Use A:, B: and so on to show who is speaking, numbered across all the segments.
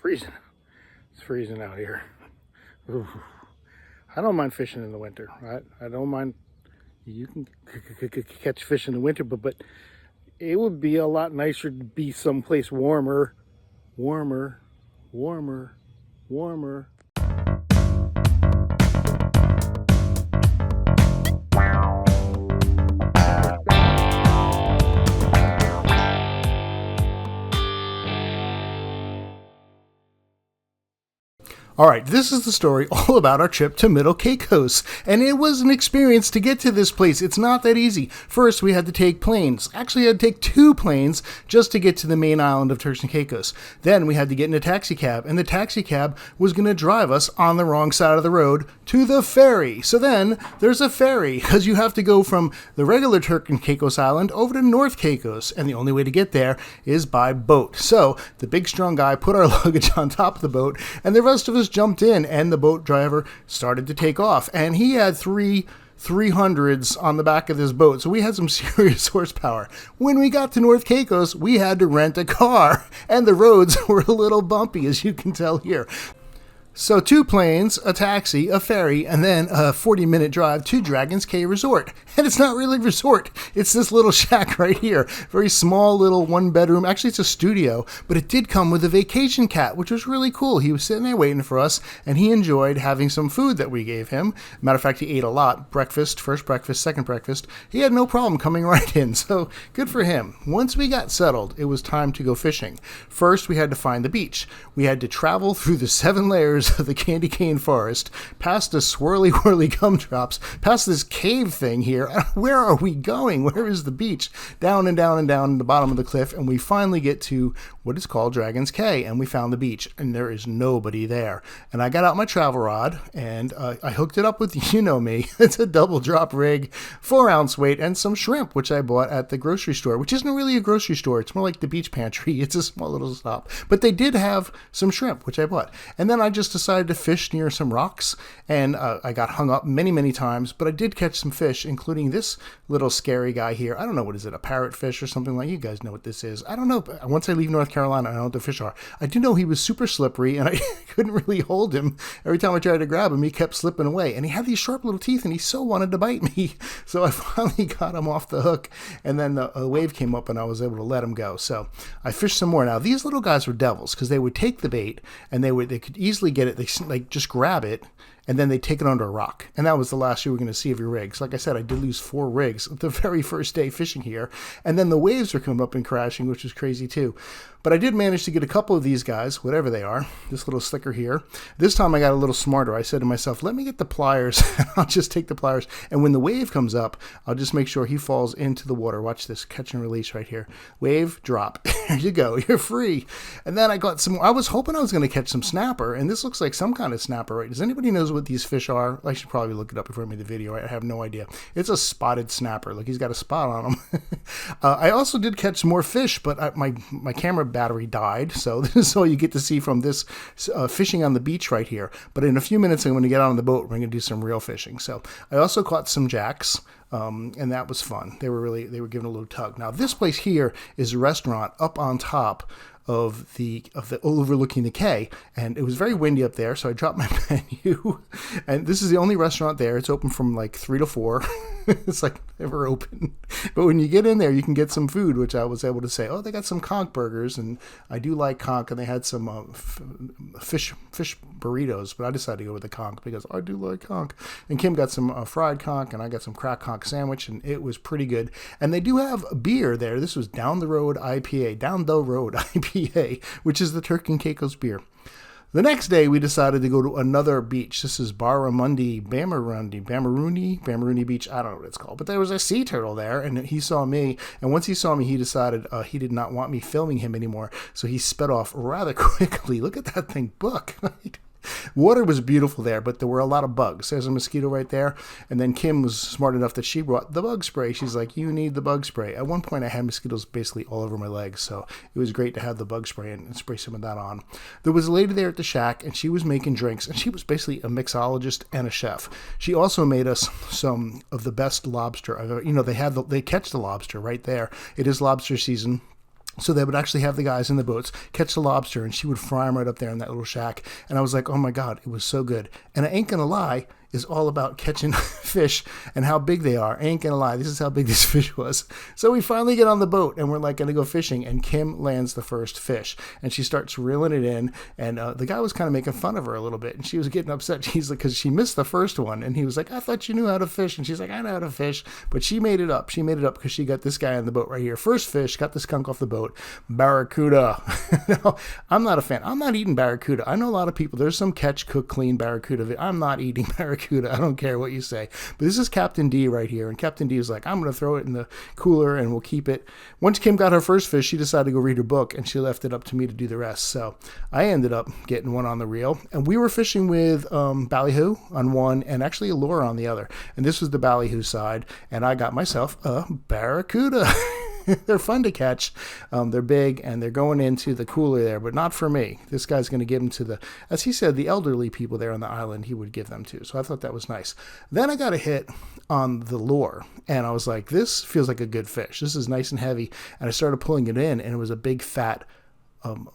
A: freezing. It's freezing out here. Ooh. I don't mind fishing in the winter. I don't mind. You can catch fish in the winter, but it would be a lot nicer to be someplace warmer. Warmer. All right, this is the story all about our trip to Middle Caicos, and it was an experience to get to this place. It's not that easy. First, we had to take planes. Actually, I had to take 2 planes just to get to the main island of Turks and Caicos. Then we had to get in a taxi cab, and the taxi cab was going to drive us on the wrong side of the road to the ferry. So then there's a ferry, because you have to go from the regular Turks and Caicos Island over to North Caicos, and the only way to get there is by boat. So the big strong guy put our luggage on top of the boat, and the rest of us jumped in, and the boat driver started to take off, and he had 300s on the back of this boat, so we had some serious horsepower. When we got to North Caicos, we had to rent a car, and the roads were a little bumpy, as you can tell here. So 2 planes, a taxi, a ferry, and then a 40-minute drive to Dragon Cay Resort. And it's not really a resort. It's this little shack right here. Very small little 1-bedroom. Actually, it's a studio, but it did come with a vacation cat, which was really cool. He was sitting there waiting for us, and he enjoyed having some food that we gave him. Matter of fact, he ate a lot. Breakfast, first breakfast, second breakfast. He had no problem coming right in, so good for him. Once we got settled, it was time to go fishing. First, we had to find the beach. We had to travel through the 7 layers of the candy cane forest, past the swirly whirly gumdrops, past this cave thing here. Where are we going? Where is the beach? Down and down and down to the bottom of the cliff, and we finally get to what is called Dragon Cay, and we found the beach, and there is nobody there. And I got out my travel rod, and I hooked it up with, you know me, it's a double drop rig, 4-ounce weight, and some shrimp, which I bought at the grocery store, which isn't really a grocery store. It's more like the beach pantry. It's a small little stop. But they did have some shrimp, which I bought. And then I just decided to fish near some rocks, and I got hung up many times, but I did catch some fish, including this little scary guy here. I don't know, what is it, a parrotfish or something? Like, you guys know what this is. I don't know. Once I leave North Carolina, I don't know what the fish are. I do know he was super slippery, and I couldn't really hold him. Every time I tried to grab him, he kept slipping away, and he had these sharp little teeth, and he so wanted to bite me. So I finally got him off the hook, and then a wave came up, and I was able to let him go. So I fished some more. Now, these little guys were devils, because they would take the bait, and they could easily get it. They like just grab it, and then they take it under a rock. And that was the last you were going to see of your rigs. Like I said, I did lose 4 rigs the very first day fishing here. And then the waves were coming up and crashing, which was crazy too. But I did manage to get a couple of these guys, whatever they are, this little slicker here. This time I got a little smarter. I said to myself, let me get the pliers. I'll just take the pliers. And when the wave comes up, I'll just make sure he falls into the water. Watch this, catch and release right here. Wave, drop. There you go. You're free. And then I got some, I was hoping I was going to catch some snapper. And this looks like some kind of snapper, right? Does anybody know what these fish are? I should probably look it up before I made the video. Right? I have no idea. It's a spotted snapper. Look, he's got a spot on him. I also did catch some more fish, but my camera battery died, so this is all you get to see from this fishing on the beach right here. But in a few minutes, I'm going to get on the boat. We're going to do some real fishing. So I also caught some jacks, and that was fun. They were giving a little tug. Now this place here is a restaurant up on top of the overlooking the Cay, and it was very windy up there, so I dropped my menu. And this is the only restaurant there. It's open from like 3 to 4. It's like never open. But when you get in there, you can get some food, which I was able to say, oh, they got some conch burgers, and I do like conch, and they had some fish burritos, but I decided to go with the conch because I do like conch. And Kim got some fried conch, and I got some cracked conch sandwich, and it was pretty good. And they do have beer there. This was Down the Road IPA, which is the Turks and Caicos beer. The next day, we decided to go to another beach. This is Bambarra Beach. I don't know what it's called, but there was a sea turtle there, and he saw me. And once he saw me, he decided he did not want me filming him anymore, so he sped off rather quickly. Look at that thing book. Water was beautiful there, but there were a lot of bugs. There's a mosquito right there. And then Kim was smart enough that she brought the bug spray. She's like, you need the bug spray. At one point, I had mosquitoes basically all over my legs, so it was great to have the bug spray and spray some of that on. There was a lady there at the shack, and she was making drinks, and she was basically a mixologist and a chef. She also made us some of the best lobster I've ever, they catch the lobster right there. It is lobster season. So they would actually have the guys in the boats catch the lobster, and she would fry them right up there in that little shack. And I was like, oh my God, it was so good. And I ain't gonna lie, is all about catching fish and how big they are. I ain't gonna lie, this is how big this fish was. So we finally get on the boat and we're like gonna go fishing, and Kim lands the first fish and she starts reeling it in, and the guy was kind of making fun of her a little bit, and she was getting upset. She's like, because she missed the first one, and he was like, I thought you knew how to fish. And she's like, I know how to fish. But she made it up. She made it up because she got this guy on the boat right here. First fish, got the skunk off the boat. Barracuda. No, I'm not a fan. I'm not eating barracuda. I know a lot of people, there's some catch, cook, clean barracuda. I'm not eating barracuda. I don't care what you say. But this is Captain D right here. And Captain D is like, I'm going to throw it in the cooler and we'll keep it. Once Kim got her first fish, she decided to go read her book, and she left it up to me to do the rest. So I ended up getting one on the reel. And we were fishing with ballyhoo on one and actually a lure on the other. And this was the ballyhoo side. And I got myself a barracuda. They're fun to catch. They're big, and they're going into the cooler there, but not for me. This guy's going to give them to the, as he said, the elderly people there on the island he would give them to. So I thought that was nice. Then I got a hit on the lure, and I was like, this feels like a good fish. This is nice and heavy. And I started pulling it in, and it was a big, fat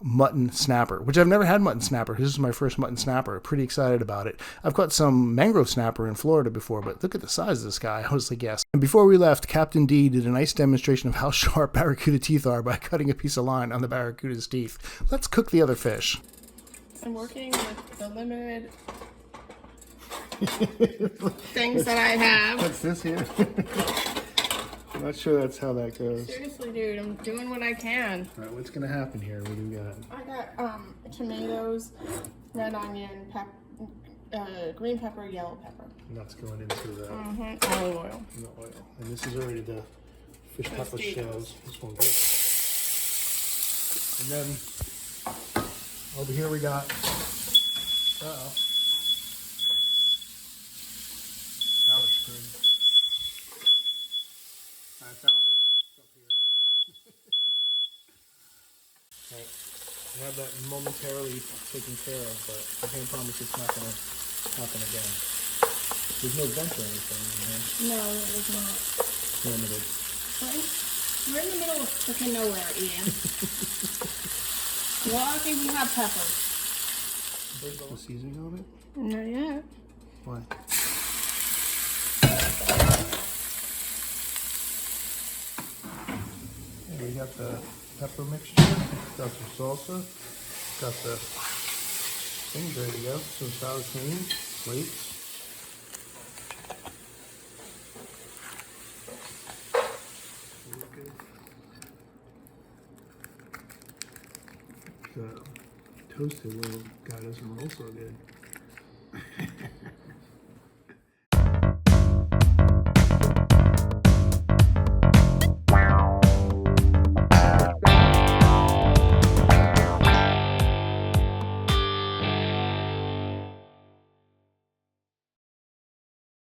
A: mutton snapper, which I've never had mutton snapper. This is my first mutton snapper. Pretty excited about it. I've caught some mangrove snapper in Florida before, but look at the size of this guy. I was like, yes. And before we left, Captain D did a nice demonstration of how sharp barracuda teeth are by cutting a piece of line on the barracuda's teeth. Let's cook the other fish.
B: I'm working with the limited things that I have.
A: What's this here? I'm not sure that's how that goes.
B: Seriously, dude, I'm doing what I can.
A: All right, what's going to happen here? What do we got?
B: I got tomatoes, red onion, green pepper, yellow pepper.
A: And that's going into the
B: Olive oil.
A: oil. And this is already the fish pepper shells. This one good. And then over here we got, now it's screwed. I found it. It's up here. Right. I have that momentarily taken care of, but I can't promise it's not going to happen again. There's no vent or anything in here.
B: No, it was not.
A: Limited.
B: We're in the middle of freaking nowhere, Ian. Well, I think we have peppers.
A: There's no seasoning on it?
B: Not yet.
A: Why? We got the pepper mixture, got some salsa, got the things ready to go, some sour cream, plates. The toasted little guy doesn't roll so good.